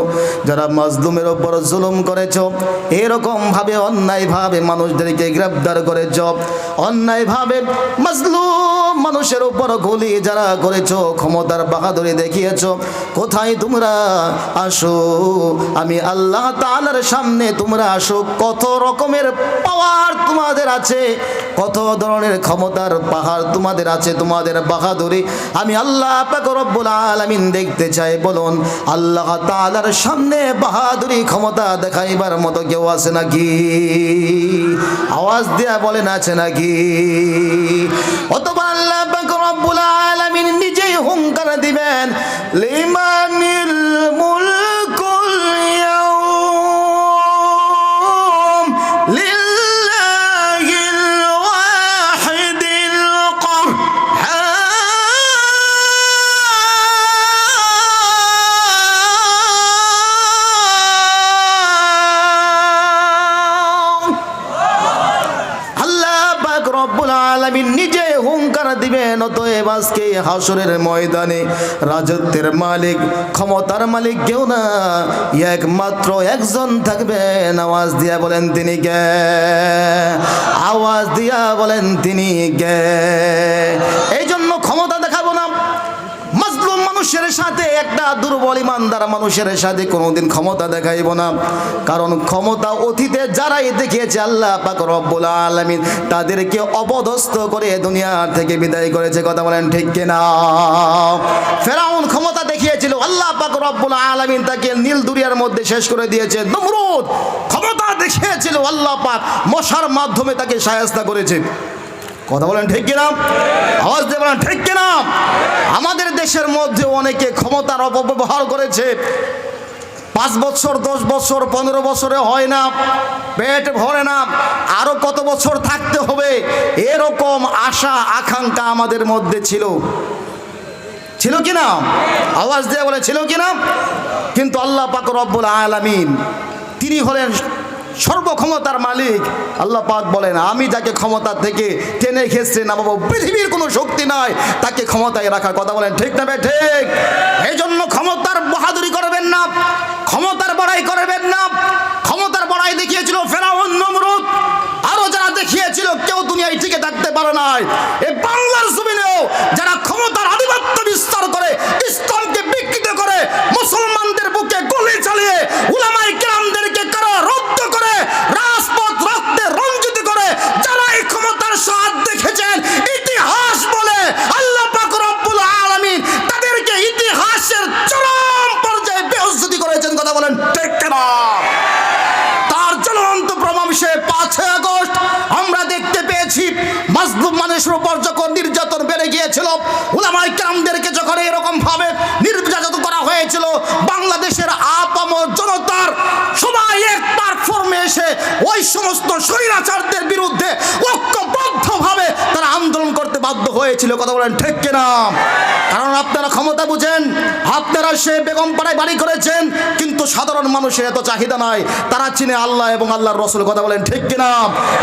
যারা মাজলুমের উপর জুলুম করেছো, এরকম ভাবে অন্যায় ভাবে মানুষদেরকে গ্রেফতার করেছো, অন্যায় ভাবে মাজলুম মানুষের উপর গুলি যারা করেছো, ক্ষমতার বাহাদুরি দেখিয়েছো, কোথায় তোমরা আসো, আমি আল্লাহ তাআলার সামনে তোমরা আসো। কত রকমের পাওয়ার তোমাদের আছে, কত ধরনের ক্ষমতার পাহাড় তোমাদের আছে, তোমাদের বাহাদুরি আমি আল্লাহ পাক রব্বুল আলামিন দেখতে চাই। বলুন আল্লাহ তাআলার সামনে বাহাদুরি ক্ষমতা দেখাইবার মতো কেউ আছে নাকি? আওয়াজ দিয়া বলেন আছে নাকি? অথবা আল্লাহ পাক রব্বুল আলামিন নিজেই হুঙ্কার দিবেন লিমানিল মুলকুল ইয়াউম লিল্লাহিল ওয়াহিদিল কাহ্হার। আল্লাহ পাক রব্বুল আলামিন নিজে হুঙ্কার দিবেন। অতএব আজকে হাসরের ময়দানে রাজত্বের মালিক, ক্ষমতার মালিক কেউ না, একমাত্র একজন থাকবেন। আওয়াজ দিয়া বলেন তিনি কে? আওয়াজ দিয়া বলেন তিনি কে? এই জন্য ক্ষমতা দেখাবো না। মাজলুম মানুষের সাথে, একটা দুর্বল ইমানদার মানুষের সাথে কোনোদিন ক্ষমতা দেখাইব না। কারণ ক্ষমতা অতীতে যারাই দেখিয়েছে আল্লাহ পাক রব্বুল আলামিন তাদেরকে অপদস্থ করে দুনিয়া থেকে বিদায় করেছে। কথা বলেন ঠিক কিনা? ফেরাউন ক্ষমতা দেখিয়েছিল, আল্লাহ পাক রব্বুল আলামিন তাকে নীল দরিয়ার মধ্যে শেষ করে দিয়েছে। নমরুদ ক্ষমতা দেখিয়েছিল, আল্লাহ পাক মশার মাধ্যমে তাকে শায়েস্তা করেছে। কথা বলেন ঠিক কিনা? আওয়াজ দিয়ে বলেন ঠিক কিনা? আমাদের দেশের মধ্যে অনেকে ক্ষমতার অপব্যবহার করেছে। 5 বছর 10 বছর 15 বছরে হয় না, পেট ভরে না, আরো কত বছর থাকতে হবে, এরকম আশা আকাঙ্ক্ষা আমাদের মধ্যে ছিল। ছিল কিনা? আওয়াজ দিয়ে বলে ছিল কিনা? কিন্তু আল্লাহ পাক রব্বুল আলামিন তিনি হলেন সর্বক্ষমতার মালিক আল্লাহ পাক বলেন, আমি যাকে ক্ষমতা থেকে টেনে খেসে নামাবো, পৃথিবীর কোনো শক্তি নাই তাকে ক্ষমতায় রাখার। কথা বলেন ঠিক না ভাই? ঠিক। এই জন্য ক্ষমতার বাহাদুরি করবেন না, ক্ষমতার বড়াই করবেন না। ক্ষমতার বড়াই দেখিয়েছিল ফেরাউন, নমরুদ, আরো যারা দেখিয়েছিল, কেউ দুনিয়ায় টিকে থাকতে পারে নাই। এই বাংলার জমিনেও যারা ক্ষমতার আধিপত্য বিস্তার করে, ইসলামকে বিকৃত করে, মুসলমানদের বুকে গুলি চালিয়ে উলামায়ে কেরামদেরকে কারারুদ্ধ করে, রাজপথ রক্তে রঞ্জিত করে যারা এই ক্ষমতার স্বাদ দেখেছেন, ইতিহাস বলে আল্লাহ পাক রব্বুল আলামিন তাদেরকে ইতিহাসের চরম পর্যায়ে বেইজ্জতি করেছেন। কথা বলেন ঠিক না? তার জ্বলন্ত প্রমাণ সে 5 আগস্ট আমরা দেখতে পেয়েছি। মাজলুম মানুষের উপর যখন নির্যাতন বেড়ে গিয়েছিল, উলামায়ে কেরামদেরকে যখন এরকম ভাবে নির্যাতন করা হয়েছিল, বাংলাদেশের আপাম জনতার সবাই এক প্ল্যাটফর্মে এসে ওই সমস্ত স্বৈরাচারদের বিরুদ্ধে ঐক্যবদ্ধভাবে তারা আন্দোলন করতে বাধ্য হয়েছিল। কথা বলেন ঠিক কিনা? কারণ আপনারা ক্ষমতা বুঝেন, আপনারা সে বেগম পাড়ায় বাড়ি করেছেন, কিন্তু সাধারণ মানুষের এত চাহিদা নাই। তারা চিনে আল্লাহ এবং আল্লাহর রাসূল। কথা বলেন ঠিক কিনা?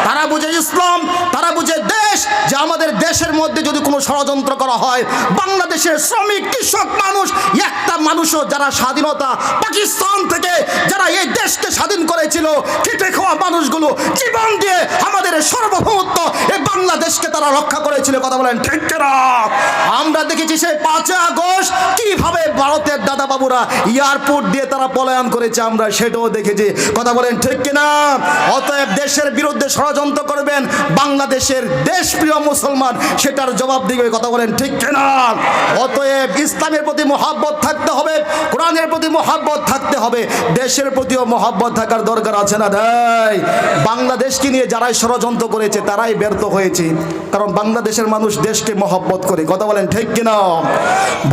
তারা বুঝে ইসলাম, তারা বুঝে দেশ, যে আমাদের দেশের মধ্যে যদি কোনো ষড়যন্ত্র করা হয়, বাংলাদেশের শ্রমিক কৃষক মানুষ, একটা মানুষও যারা স্বাধীনতা পাকিস্তান থেকে যারা এই দেশকে স্বাধীন করেছিল, খেটে খাওয়া মানুষগুলো জীবন দিয়ে আমাদের সার্বভৌমত্ব এই বাংলাদেশকে তারা রক্ষা করেছিল। কথা বলেন ঠিক কিনা? আমরা দেখেছি সেই 5 আগস্ট কিভাবে ভারতের দাদা বাবুরা এয়ারপোর্ট দিয়ে তারা পলায়ন করেছে, আমরা সেটাও দেখেছি। কথা বলেন ঠিক কিনা? অতএব দেশের বিরুদ্ধে ষড়যন্ত্র করবেন, বাংলাদেশের দেশপ্রিয় মুসলমান সেটার জবাব দিবে। কথা বলেন ঠিক কিনা? অতএব ইসলামের প্রতি মহব্বত থাকতে হবে, কোরআনের প্রতি মহব্বত থাকতে হবে, দেশের প্রতিও মহব্বত থাকার দরকার আছে না? তাই বাংলাদেশকে নিয়ে যারাই ষড়যন্ত্র করেছে তারাই ব্যর্থ হয়েছে, কারণ বাংলাদেশের মানুষ দেশকে মহব্বত করে। কথা বলেন ঠিক কিনা?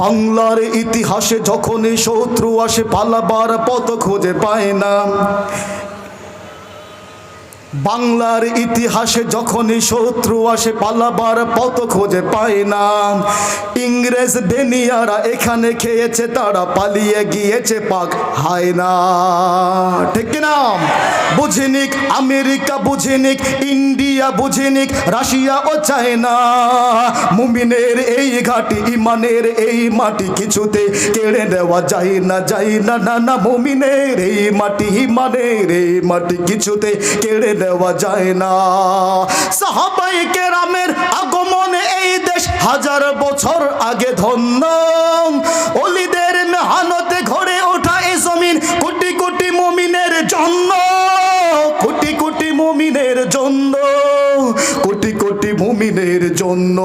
বাংলার ইতিহাসে যখনই শত্রু আসে, পালাবার পথ খুঁজে পায় না। বাংলার ইতিহাসে যখনই শত্রু আসে, পালাবার পথ খুঁজে পায় না। ইংরেজ বেনিয়ারা এখানে খেয়েছে, তারা পালিয়ে গিয়েছে পাক হায়না। ঠিক কিনা? বুঝিনিক আমেরিকা, বুঝিনিক ইন্ডিয়া, বুঝিনিক রাশিয়া ও চায়না, মুমিনের এই ঘাটি, ইমানের এই মাটি কিছুতে কেড়ে নেওয়া যায় না, যায় না, না না। মুমিনের এই মাটি, ইমানের এই মাটি কিছুতে কেড়ে দেওয়া যায় না। সাহাবায়ে কেরামের আগমনে এই দেশ 1000 বছর আগে ধন্য, ওলিদের মেহনতে ঘরে ওঠা এই জমিন কোটি কোটি মুমিনের জন্য, কোটি কোটি মুমিনের জন্য, কোটি কোটি মুমিনের জন্য।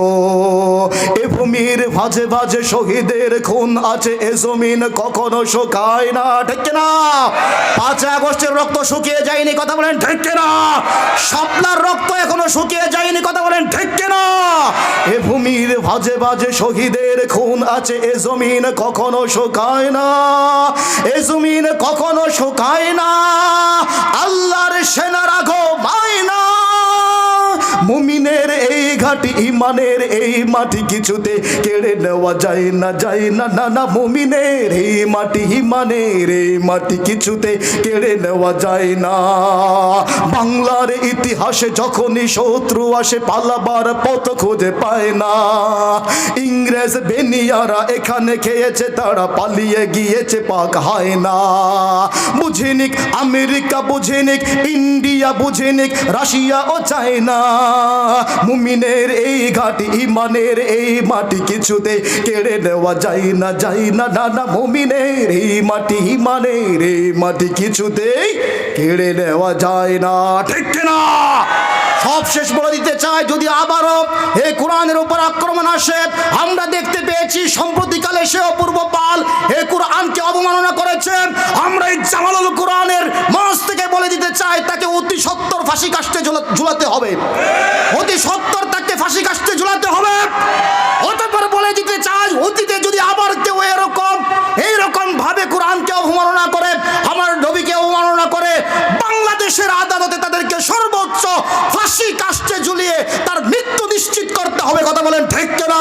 এ ভূমির ভাজে ভাজে শহীদের খুন আছে, এ জমিন কখনো শুকায় না। ঠিক না? 5 আগস্টের রক্ত শুকিয়ে যায়নি। কথা বলেন ঠিক না? শাপলার রক্ত এখনো শুকিয়ে যায়নি। কথা বলেন ঠিক না? এ ভূমির ভাজে ভাজে শহীদের খুন আছে, এ জমিন কখনো শুকায় না, এ জমিন কখনো শুকায় না। আল্লাহর সেনার আগমন না, মুমিনের এই ঘাটি, ইমানের এই মাটি কিছুতে কেড়ে নেওয়া যায় না, যায় না, না না। মুমিনের এই মাটি, ইমানের এই মাটি কিছুতে কেড়ে নেওয়া যায় না। বাংলার ইতিহাসে যখনই শত্রু আসে, পালাবার পথ খুঁজে পায় না। ইংরেজ বেনিয়ারা এখানে খেয়েছে, তারা পালিয়ে গিয়েছে পাক হায়না। বুঝিনিক আমেরিকা, বুঝিনিক ইন্ডিয়া, বুঝিনিক রাশিয়া ও চায়না, মুমিনের এই ঘাটি, ইমানের এই মাটি কিছুতে কেড়ে নেওয়া যায় না, যায় না, না না। মুমিনের এই মাটি, ইমানের এই মাটি কিছুতেই কেড়ে নেওয়া যায় না। ঠিক না? সব শেষ বলে দিতে চাই, যদি আবারও এই কোরআনের উপর আক্রমণ আসে, আমরা দেখতে পেয়েছি সম্প্রতিকালে সে অপূর্ব পাল এই কোরআনকে অবমাননা করেছেন। আমরা এই জামালুল কোরআনের মঞ্চ থেকে বলে দিতে চাই, তাকে অতি সত্বর ফাঁসি কাস্টে ঝুলাতে হবে, অতি সত্বর তাকে ফাঁসি কাস্টে ঝুলাতে হবে। অতঃপর বলে দিতে চাই, অতীতে যদি আবার কেউ এইরকম ভাবে কোরআনকে অবমাননা করে, আমার নবীকে অবমাননা করে, বাংলাদেশের আদালতে তাদেরকে সর্বোচ্চ ফাঁসি কাস্টে ঝুলিয়ে তার মৃত্যু নিশ্চিত করতে হবে। কথা বলেন ঠিক না?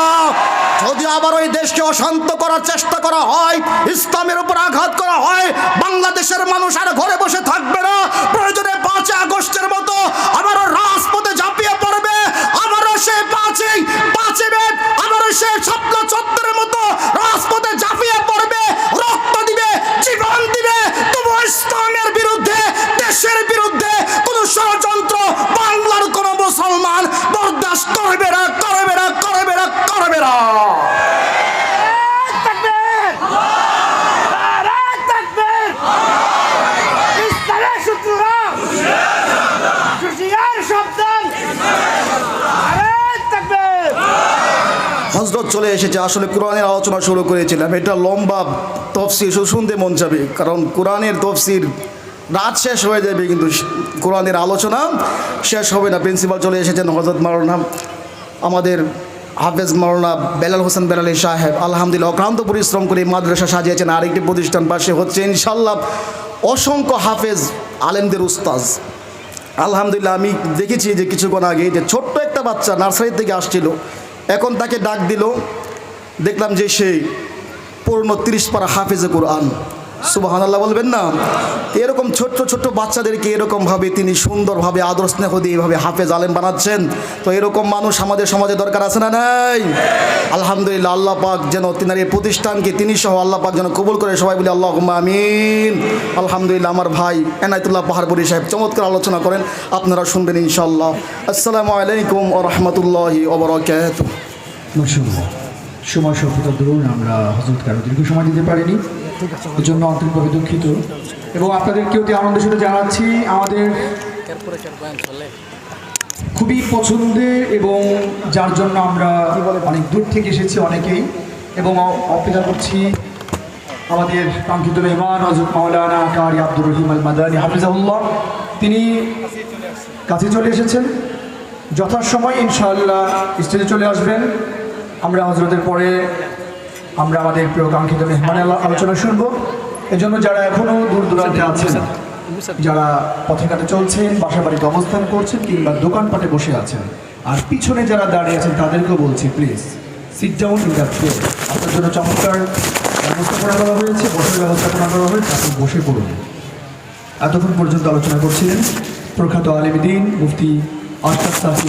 যদি আবার ওই দেশকে অশান্ত করার চেষ্টা করা হয়, ইসলামের উপর আঘাত করা হয়, বাংলাদেশের মানুষ আর ঘরে বসে থাকবে না। প্রয়োজনে 5 আগস্টের মতো আবারও রাজপথে ঝাঁপিয়ে পড়বে, আবারও সে 5 মে আবারও সে শাপলা চত্বরের মতো রাজপথে ঝাঁপিয়ে পড়বে, রক্ত দিবে, জীবন দিবে। তবু ইসলামের বিরুদ্ধে, দেশের বিরুদ্ধে কোন ষড়যন্ত্র বাংলার কোন মুসলমান বরদাস্ত করবে না, করবে না, করবে না, করবে না। হযরত চলে এসেছে। আসলে কোরআনের আলোচনা শুরু করেছিলাম, এটা লম্বা তফসির, শুনতে মন যাবে, কারণ কোরআনের তফসির রাত শেষ হয়ে যাবে কিন্তু কোরআনের আলোচনা শেষ হবে না। প্রিন্সিপাল চলে এসেছেন হযরত মাওলানা আমাদের হাফেজ মাওলানা বেলাল হোসেন বেলালি সাহেব, আলহামদুলিল্লাহ অক্লান্ত পরিশ্রম করে মাদ্রাসা সাজিয়েছেন। আরেকটি প্রতিষ্ঠান পাশে হচ্ছে ইনশাল্লাহ অসংখ্য হাফেজ আলেমদের উস্তাজ। আলহামদুলিল্লাহ আমি দেখেছি যে কিছুক্ষণ আগে যে ছোট্ট একটা বাচ্চা নার্সারি থেকে আসছিল, এখন তাকে ডাক দিল, দেখলাম যে সেই পূর্ণ 30 পারা হাফেজে কোরআন। সুবহানাল্লাহ বলবেন না? এরকম ছোট্ট ছোট্ট বাচ্চাদেরকে এরকমভাবে তিনি সুন্দরভাবে আদর স্নেহ দিয়ে এইভাবে হাফেজ আলেম বানাচ্ছেন। তো এরকম মানুষ আমাদের সমাজে দরকার আছে না নাই? আলহামদুলিল্লাহ আল্লাহ পাক যেন তিনার এই প্রতিষ্ঠানকে তিনি সহ আল্লাহ পাক যেন কবুল করে, সবাই বলি আল্লাহুম্মা আমিন। আলহামদুলিল্লাহ আমার ভাই এনায়েতুল্লাহ পাহাড়পুরি সাহেব চমৎকার আলোচনা করেন, আপনারা শুনবেন ইনশাআল্লাহ। আসসালামু আলাইকুম ওয়া রাহমাতুল্লাহি ওয়া বারাকাতুহু। মাশাআল্লাহ, সময় স্বল্পতার দরুন আমরা হযরতকে আরো দীর্ঘ সময় দিতে পারিনি, এর জন্য আন্তরিকভাবে দুঃখিত। এবং আপনাদেরকে অতি আনন্দের সাথে জানাচ্ছি আমাদের খুবই পছন্দের এবং যার জন্য আমরা অনেক দূর থেকে এসেছি অনেকেই, এবং অপেক্ষা করছি আমাদের কাঙ্ক্ষিত মেহমান হযরত মাওলানা কারি আব্দুর রহিম আল মাদানী হাফিজাহুল্লাহ। তিনি কাছে চলে এসেছেন, যথাসময় ইনশাআল্লাহ স্টেজে চলে আসবেন। আমরা হযরতের পরে আমরা আমাদের প্রিয় কাঙ্ক্ষিত মেহমানের আলোচনা শুনব। এজন্য যারা এখনও দূর দূরান্তে আছেন, যারা পথে ঘাটে চলছেন, বাসা বাড়িতে অবস্থান করছেন, কিংবা দোকানপাটে বসে আছেন, আর পিছনে যারা দাঁড়িয়ে আছেন তাদেরকেও বলছি please sit down in the floor. আপনার জন্য চমৎকার ব্যবস্থাপনা করা হয়েছে, বসার ব্যবস্থাপনা করা হয়েছে, আপনি বসে পড়ুন। এতক্ষণ পর্যন্ত আলোচনা করছিলেন প্রখ্যাত আলেম দ্বীন মুফতি আশরাফ সাফি